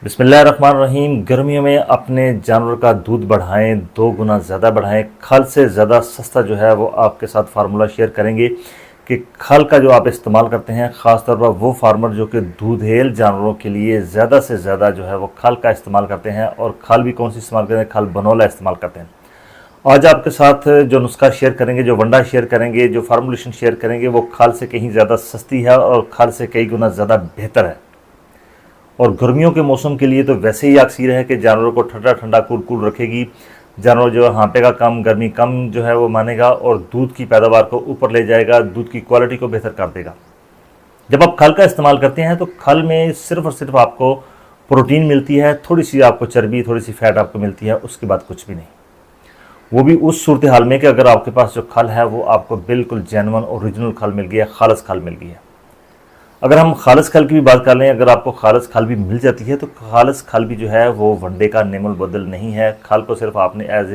बिस्मिल्लाहिर्रहमानिर्रहीम। गर्मियों में अपने जानवर का दूध बढ़ाएं, 2 गुना ज़्यादा बढ़ाएं। खल से ज़्यादा सस्ता जो है वो आपके साथ फार्मूला शेयर करेंगे कि खल का जो आप इस्तेमाल करते हैं, ख़ास तौर पर वो फार्मर जो कि दूधेल जानवरों के लिए ज़्यादा से ज़्यादा जो है वो खल का इस्तेमाल करते हैं। और खल भी कौन सी इस्तेमाल करते हैं? खल बनोला इस्तेमाल करते हैं। आज आपके साथ जो नुस्खा शेयर करेंगे, जो वंडा शेयर करेंगे, जो फार्मूलेशन शेयर करेंगे, वो खल से कहीं ज़्यादा सस्ती है और खल से कई गुना ज़्यादा बेहतर है। और गर्मियों के मौसम के लिए तो वैसे ही अक्सीर है कि जानवरों को ठंडा ठंडा कूल कूल रखेगी। जानवर जो है हाँपेगा कम, गर्मी कम जो है वो मानेगा और दूध की पैदावार को ऊपर ले जाएगा, दूध की क्वालिटी को बेहतर कर देगा। जब आप खल का इस्तेमाल करते हैं तो खल में सिर्फ और सिर्फ आपको प्रोटीन मिलती है, थोड़ी सी आपको चर्बी, थोड़ी सी फैट आपको मिलती है, उसके बाद कुछ भी नहीं। वो भी उस सूरत हाल में कि अगर आपके पास जो खल है वो आपको बिल्कुल जेन्युइन ओरिजिनल खल मिल गया है, खालिस खल मिल गई है। अगर हम खालिस खल की भी बात कर लें, अगर आपको खालिस खल भी मिल जाती है तो खालिस खल भी जो है वो वनडे का नेमुल बदल नहीं है। खल को सिर्फ आपने एज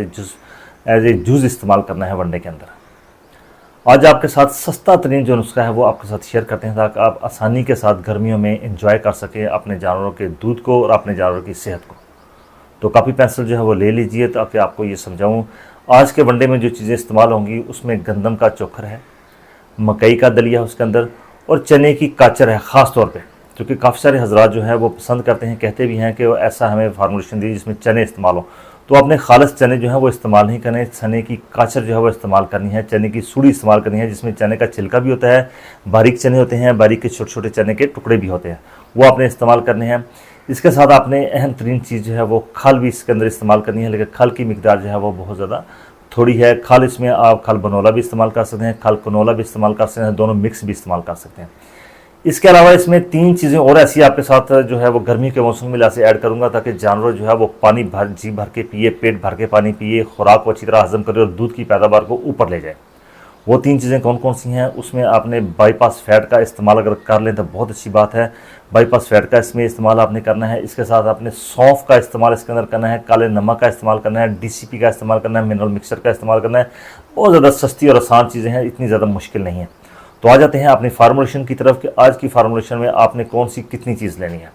ए जूस इस्तेमाल करना है वनडे के अंदर। आज आपके साथ सस्ता तरीन जो नुस्खा है वो आपके साथ शेयर करते हैं ताकि आप आसानी के साथ गर्मियों में इंजॉय कर सकें अपने जानवरों के दूध को और अपने जानवरों की सेहत को। तो कापी पेंसिल जो है वो ले लीजिए ताकि आपको ये समझाऊँ। आज के वनडे में जो चीज़ें इस्तेमाल होंगी उसमें गंदम का चोखर है, मकई का दलिया है उसके अंदर, और चने की काचर है ख़ास तौर पे, क्योंकि काफ़ी सारे हजरात जो है वो पसंद करते हैं, कहते भी हैं कि वो ऐसा हमें फार्मूलेशन दी जिसमें चने इस्तेमाल हो। तो आपने खालिस चने जो है वो इस्तेमाल नहीं करने, चने की काचर जो है वो इस्तेमाल करनी है, चने की सूड़ी इस्तेमाल करनी है जिसमें चने का छिलका भी होता है, बारीक चने होते हैं, बारीक के छोटे छोटे चने के टुकड़े भी होते हैं, वो आपने इस्तेमाल करने हैं। इसके साथ आपने अहम तरीन चीज़ जो है वो खल भी इसके अंदर इस्तेमाल करनी है, लेकिन खल की मिकदार जो है वो बहुत ज़्यादा थोड़ी है। खल इसमें आप खल बनोला भी इस्तेमाल कर सकते हैं, खल कनोला भी इस्तेमाल कर सकते हैं, दोनों मिक्स भी इस्तेमाल कर सकते हैं। इसके अलावा इसमें 3 चीज़ें और ऐसी आपके साथ जो है वो गर्मी के मौसम में लासे ऐड करूंगा ताकि जानवर जो है वो पानी जी भर के पिए, पेट भर के पानी पिए, खुराक को अच्छी तरह हजम करे और दूध की पैदावार को ऊपर ले जाए। वो 3 चीज़ें कौन कौन सी हैं? उसमें आपने बाईपास फैट का इस्तेमाल अगर कर लें तो बहुत अच्छी बात है। बाईपास फैट का इसमें इस्तेमाल आपने करना है। इसके साथ आपने सौंफ का इस्तेमाल इसके अंदर करना है, काले नमक का इस्तेमाल करना है, DCP का इस्तेमाल करना है, मिनरल मिक्सचर का इस्तेमाल करना है। बहुत ज़्यादा सस्ती और आसान चीज़ें हैं, इतनी ज़्यादा मुश्किल नहीं है। तो आ जाते हैं अपनी फार्मूलेशन की तरफ कि आज की फार्मूलेशन में आपने कौन सी कितनी चीज़ लेनी है।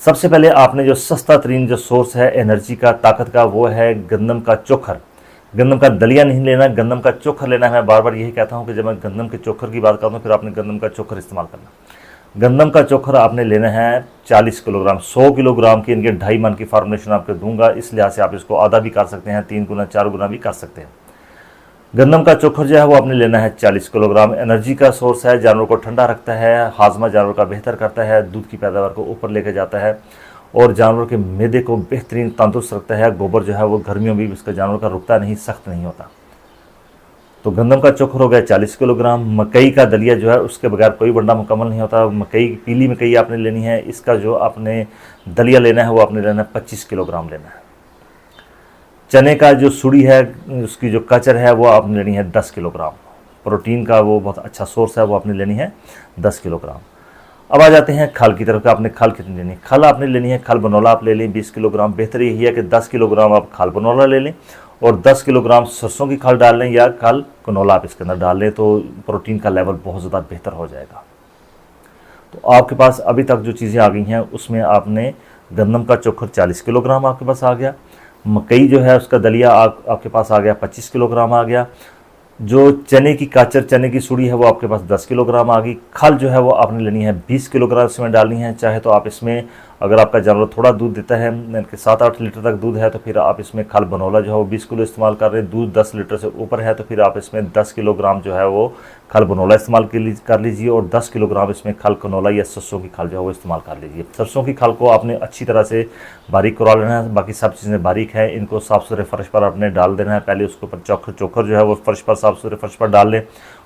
सबसे पहले आपने जो सस्ता तरीन जो सोर्स है एनर्जी का, ताकत का, वो है गंदम का चोखर। गंदम का दलिया नहीं लेना, गंदम का चोखर लेना है। मैं बार बार यही कहता हूँ कि जब मैं गंदम के चोखर की बात करता हूँ फिर आपने गंदम का चोखर इस्तेमाल करना। गंदम का चोखर आपने लेना है 40 किलोग्राम। 100 किलोग्राम की इनके 2.5 मन की फार्मूलेशन आपको दूंगा, इस लिहाज से आप इसको आधा भी कर सकते हैं, 3 गुना 4 गुना भी कर सकते हैं। गंदम का चोखर जो है वो आपने लेना है 40 किलोग्राम। एनर्जी का सोर्स है, जानवर को ठंडा रखता है, हाजमा जानवर का बेहतर करता है, दूध की पैदावार को ऊपर लेकर जाता है और जानवर के मैदे को बेहतरीन तंदुरुस्त रखता है। गोबर जो है वो गर्मियों में भी इसका जानवर का रुकता नहीं, सख्त नहीं होता। तो गंदम का चोखर हो गया 40 किलोग्राम। मकई का दलिया जो है उसके बगैर कोई वंडा मुकम्मल नहीं होता। मकई, पीली मकई आपने लेनी है। इसका जो आपने दलिया लेना है वो आपने लेना है 25 किलोग्राम लेना है। चने का जो सुड़ी है, उसकी जो कचर है वो आपने लेनी है 10 किलोग्राम। प्रोटीन का वो बहुत अच्छा सोर्स है, वो आपने लेनी है 10 किलोग्राम। अब आ जाते हैं खल की तरफ कि आपने खल कितनी लेनी है। खल आपने लेनी है, खल बनोला आप ले लें 20 किलोग्राम। बेहतर यही है कि 10 किलोग्राम आप खल बनोला ले लें और 10 किलोग्राम सरसों की खल डाल लें या खल कनोला आप इसके अंदर डाल लें, तो प्रोटीन का लेवल बहुत ज़्यादा बेहतर हो जाएगा। तो आपके पास अभी तक जो चीज़ें आ गई हैं उसमें आपने गंदम का चोखर 40 किलोग्राम आपके पास आ गया। मकई जो है उसका दलिया आपके पास आ गया 25 किलोग्राम आ गया। जो चने की काचर, चने की सूड़ी है वो आपके पास 10 किलोग्राम आ गई। खल जो है वो आपने लेनी है 20 किलोग्राम इसमें डालनी है। चाहे तो आप इसमें, अगर आपका जानवर थोड़ा दूध देता है, 7-8 लीटर तक दूध है, तो फिर आप इसमें खल बनोला जो है वो 20 किलो इस्तेमाल कर रहे हैं। दूध 10 लीटर से ऊपर है तो फिर आप इसमें 10 किलोग्राम जो है वो खल बनोला इस्तेमाल कर लीजिए और 10 किलोग्राम इसमें खल कनोला या सरसों की खल जो है वो इस्तेमाल कर लीजिए। सरसों की खल को आपने अच्छी तरह से बारीक करवा लेना है। बाकी सब चीज़ें बारीक है, इनको साफ़ सुथरे फर्श पर आपने डाल देना है। पहले उसके ऊपर चोखर जो है वो फर्श पर, साफ़ सुथरे फर्श पर डाल लें।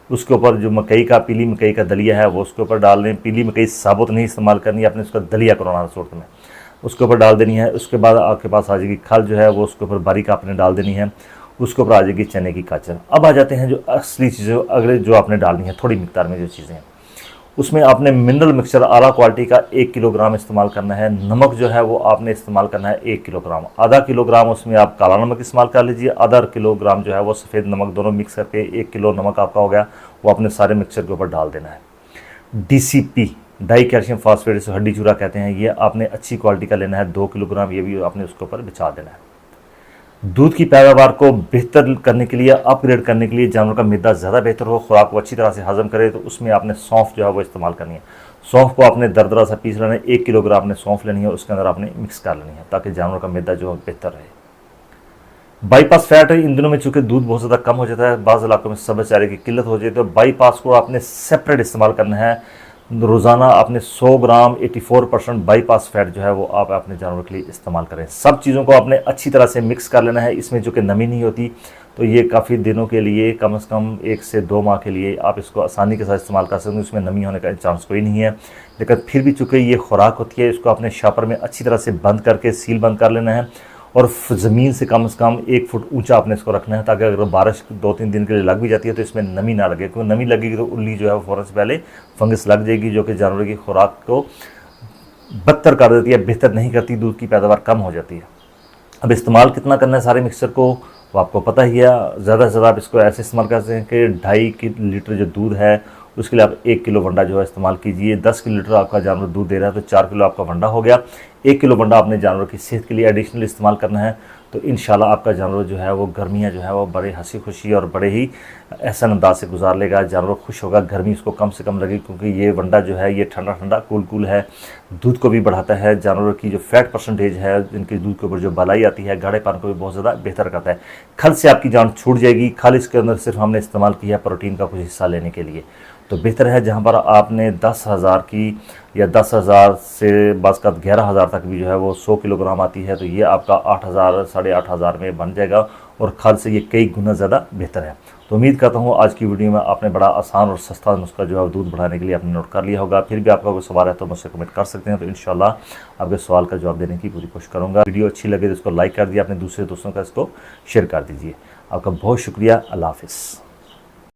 उसके ऊपर जो मकई का, पीली मकई का दलिया है वो उसके ऊपर डाल लें। पीली मकई साबुत नहीं इस्तेमाल करनी है, आपने उसका दलिया करवाना सूरत में उसके ऊपर डाल देनी है। उसके बाद आपके पास आ जाएगी खल जो है वो उसके ऊपर बारीक आपने डाल देनी है। उसके ऊपर आ जाएगी चने की काचर। अब आ जाते हैं जो असली चीज़ें अगले जो आपने डालनी है थोड़ी मिकदार में जो चीज़ें हैं, उसमें आपने मिनरल मिक्सचर आला क्वालिटी का 1 किलोग्राम इस्तेमाल करना है। नमक जो है वो आपने इस्तेमाल करना है 1 किलोग्राम। आधा किलोग्राम उसमें आप काला नमक इस्तेमाल कर लीजिए, आधा किलोग्राम जो है वो सफ़ेद नमक, दोनों मिक्स करके 1 किलो नमक आपका हो गया, वो अपने सारे मिक्सचर के ऊपर डाल देना है। DCP डाई कैल्शियम फास्फेट, जिसे हड्डी चूरा कहते हैं, ये आपने अच्छी क्वालिटी का लेना है 2 किलोग्राम, ये भी आपने उसके ऊपर बिछा देना है। दूध की पैदावार को बेहतर करने के लिए, अपग्रेड करने के लिए, जानवर का मैदा ज़्यादा बेहतर हो, खुराक को अच्छी तरह से हजम करे, तो उसमें आपने सौंफ जो है वो इस्तेमाल करनी है। सौंफ को आपने दरदरा सा पीस लेना है, 1 किलोग्राम आपने सौंफ लेनी है, उसके अंदर आपने मिक्स कर लेनी है ताकि जानवर का मैदा जो है बेहतर रहे। बाईपास फैट है, इन दिनों में चूंकि दूध बहुत ज़्यादा कम हो जाता है, बाज़ इलाकों में सब्ज़ चारे की किल्लत हो जाती है, तो बाईपास को आपने सेपरेट इस्तेमाल करना है। रोज़ाना आपने 100 ग्राम 84% बाईपास फैट जो है वो आप अपने जानवर के लिए इस्तेमाल करें। सब चीज़ों को आपने अच्छी तरह से मिक्स कर लेना है। इसमें जो कि नमी नहीं होती, तो ये काफ़ी दिनों के लिए, कम से कम 1 से 2 माह के लिए आप इसको आसानी के साथ इस्तेमाल कर सकते हैं। इसमें नमी होने का चांस कोई नहीं है, लेकिन फिर भी चूँकि ये खुराक होती है, इसको अपने शापर में अच्छी तरह से बंद करके सील बंद कर लेना है और ज़मीन से कम 1 फुट ऊंचा आपने इसको रखना है, ताकि अगर बारिश 2-3 दिन के लिए लग भी जाती है तो इसमें नमी ना लगे, क्योंकि नमी लगेगी तो उल्ली जो है वो फ़ौरन से पहले फंगस लग जाएगी, जो कि जानवर की खुराक को बदतर कर देती है, बेहतर नहीं करती, दूध की पैदावार कम हो जाती है। अब इस्तेमाल कितना करना है सारे मिक्सचर को, वो आपको पता ही है। ज़्यादा से ज़्यादा आप इसको ऐसे इस्तेमाल करते हैं कि 2.5 लीटर जो दूध है उसके लिए आप 1 किलो वंडा जो है इस्तेमाल कीजिए। 10 लीटर आपका जानवर दूध दे रहा है तो 4 किलो आपका वंडा हो गया। 1 किलो वंडा अपने जानवर की सेहत के लिए एडिशनल इस्तेमाल करना है, तो इंशाल्लाह आपका जानवर जो है वो गर्मियाँ जो है वो बड़े हंसी खुशी और बड़े ही एहसन अंदाज से गुजार लेगा। जानवर खुश होगा, गर्मी उसको कम से कम लगे, क्योंकि ये वंडा जो है ये ठंडा ठंडा कूल है, दूध को भी बढ़ाता है, जानवर की जो फैट परसेंटेज है, जिनके दूध के ऊपर जो बलाई आती है, गाढ़ेपन को भी बहुत ज़्यादा बेहतर करता है। खल से आपकी जान छूट जाएगी। खल इसके अंदर सिर्फ हमने इस्तेमाल किया है प्रोटीन का कुछ हिस्सा लेने के लिए, तो बेहतर है जहाँ पर आपने 10,000 की या 10,000 से बस का 11,000 तक भी जो है वो 100 किलोग्राम आती है, तो ये आपका 8,000 8,500 में बन जाएगा और खाद से ये कई गुना ज़्यादा बेहतर है। तो उम्मीद करता हूँ आज की वीडियो में आपने बड़ा आसान और सस्ता नुस्खा जो है दूध बढ़ाने के लिए आपने नोट कर लिया होगा। फिर भी आपका कोई सवाल है तो मुझसे कमेंट कर सकते हैं, तो इंशाल्लाह आपके सवाल का जवाब देने की पूरी कोशिश करूँगा। वीडियो अच्छी लगे तो इसको लाइक कर दिया, अपने दूसरे दोस्तों का इसको शेयर कर दीजिए। आपका बहुत शुक्रिया। अल्लाह हाफिज़।